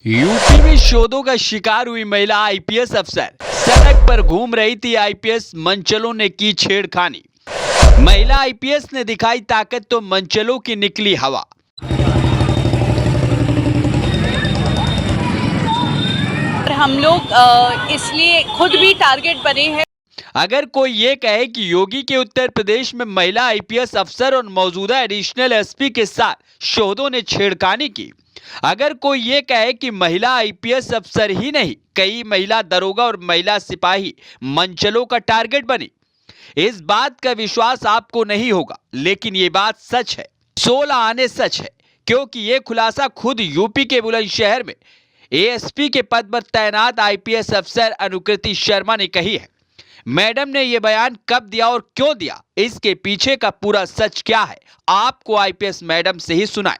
UP में शोधों का शिकार हुई महिला आईपीएस अफसर। सड़क पर घूम रही थी आईपीएस, मंचलों ने की छेड़खानी। महिला आईपीएस ने दिखाई ताकत तो मंचलों की निकली हवा। हम लोग इसलिए खुद भी टारगेट बने हैं। अगर कोई ये कहे कि योगी के उत्तर प्रदेश में महिला आईपीएस अफसर और मौजूदा एडिशनल एसपी के साथ शोधों ने छेड़खानी की, अगर कोई ये कहे कि महिला आईपीएस अफसर ही नहीं, कई महिला दरोगा और महिला सिपाही मंचलों का टारगेट बनी, इस बात का विश्वास आपको नहीं होगा, लेकिन ये बात सच है। 16 आने सच है, क्योंकि ये खुलासा खुद यूपी के बुलंदशहर में एएसपी के पद पर तैनात आईपीएस अफसर अनुकृति शर्मा ने कही है। मैडम ने यह बयान कब दिया और क्यों दिया, इसके पीछे का पूरा सच क्या है, आपको आईपीएस मैडम से ही सुनाए।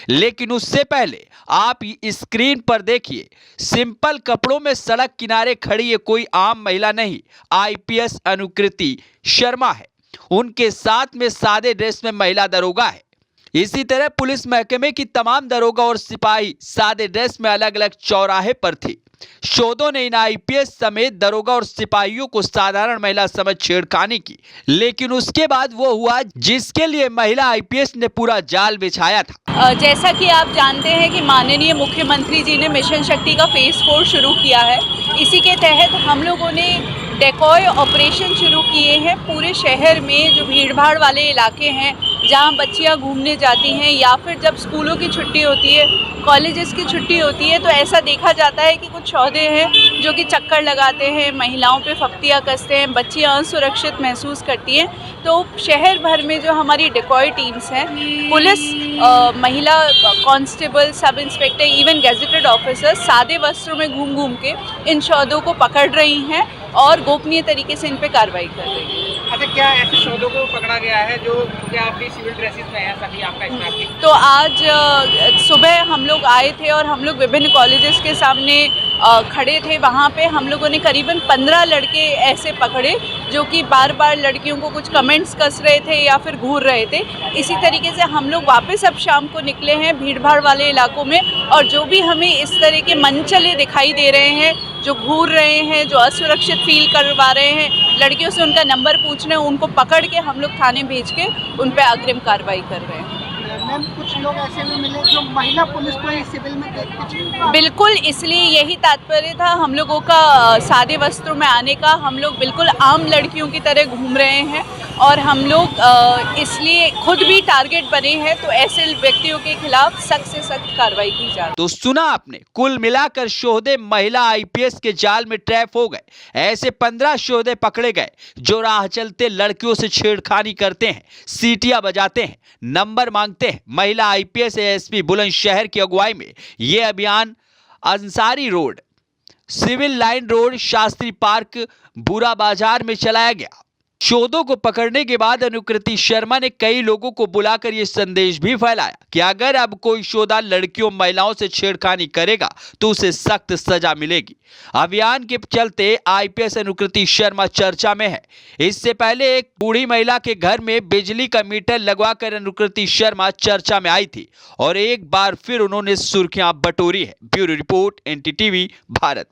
लेकिन उससे पहले आप स्क्रीन पर देखिए, सिंपल कपड़ों में सड़क किनारे खड़ी ये कोई आम महिला नहीं, आईपीएस अनुकृति शर्मा है। उनके साथ में सादे ड्रेस में महिला दरोगा है। इसी तरह पुलिस महकमे की तमाम दरोगा और सिपाही सादे ड्रेस में अलग अलग चौराहे पर थी। शोधों ने इन आईपीएस समेत दरोगा और सिपाहियों को साधारण महिला समझ छेड़खानी की, लेकिन उसके बाद वो हुआ जिसके लिए महिला आईपीएस ने पूरा जाल बिछाया था। जैसा कि आप जानते हैं कि माननीय मुख्यमंत्री जी ने मिशन शक्ति का फेज 4 शुरू किया है। इसी के तहत हम लोगों ने डेकॉय ऑपरेशन शुरू किए हैं। पूरे शहर में जो भीड़ भाड़ वाले इलाके हैं, जहां बच्चियां घूमने जाती हैं या फिर जब स्कूलों की छुट्टी होती है, कॉलेजेस की छुट्टी होती है, तो ऐसा देखा जाता है कि कुछ शौदे हैं जो कि चक्कर लगाते हैं, महिलाओं पे फप्तियाँ कसते हैं, बच्चियां असुरक्षित महसूस करती हैं। तो शहर भर में जो हमारी डेकॉय टीम्स हैं, पुलिस, महिला constable, sub inspector, even gazetted officer सादे वस्त्रों में घूम घूम के इन शौदों को पकड़ रही हैं और गोपनीय तरीके से इन पे कार्रवाई कर रही हैं। अच्छा, क्या ऐसे शोधों को पकड़ा गया है जो क्या अपनी सिविल ड्रेसेस में है, सभी आपका स्टाफ? तो आज सुबह हम लोग आए थे और हम लोग विभिन्न कॉलेजेस के सामने खड़े थे। वहाँ पे हम लोगों ने करीबन 15 लड़के ऐसे पकड़े जो कि बार बार लड़कियों को कुछ कमेंट्स कस रहे थे या फिर घूर रहे थे। इसी तरीके से हम लोग वापस अब शाम को निकले हैं भीड़ भाड़ वाले इलाकों में, और जो भी हमें इस तरह के मंचले दिखाई दे रहे हैं, जो घूर रहे हैं, जो असुरक्षित फील करवा रहे हैं, लड़कियों से उनका नंबर पूछ रहे हैं, उनको पकड़ के हम लोग थाने भेज के उन पर अग्रिम कार्रवाई कर रहे हैं। मैम, कुछ लोग ऐसे भी मिले जो महिला पुलिस को ही सिविल में देख के बिल्कुल, इसलिए यही तात्पर्य था हम लोगों का सादे वस्त्रों में आने का। हम लोग बिल्कुल आम लड़कियों की तरह घूम रहे हैं और हम लोग इसलिए खुद भी टारगेट बने हैं, तो ऐसे व्यक्तियों के खिलाफ सख्त से सख्त कार्रवाई की जा रही है। तो सुना आपने, कुल मिलाकर शोधे महिला आईपीएस के जाल में ट्रैप हो गए। ऐसे 15 शोधे पकड़े गए जो राह चलते लड़कियों से छेड़खानी करते हैं, सीटियां बजाते हैं, नंबर मांगते हैं। महिला आईपीएस एएसपी बुलंदशहर की अगुवाई में यह अभियान Ansari road, civil line road, Shastri park, Bura Bazar में चलाया गया। शोधों को पकड़ने के बाद अनुकृति शर्मा ने कई लोगों को बुलाकर यह संदेश भी फैलाया कि अगर अब कोई शोधा लड़कियों महिलाओं से छेड़खानी करेगा तो उसे सख्त सजा मिलेगी। अभियान के चलते आईपीएस अनुकृति शर्मा चर्चा में है। इससे पहले एक बूढ़ी महिला के घर में बिजली का मीटर लगवाकर अनुकृति शर्मा चर्चा में आई थी और एक बार फिर उन्होंने सुर्खियां बटोरी है। Bureau report, NDTV Bharat.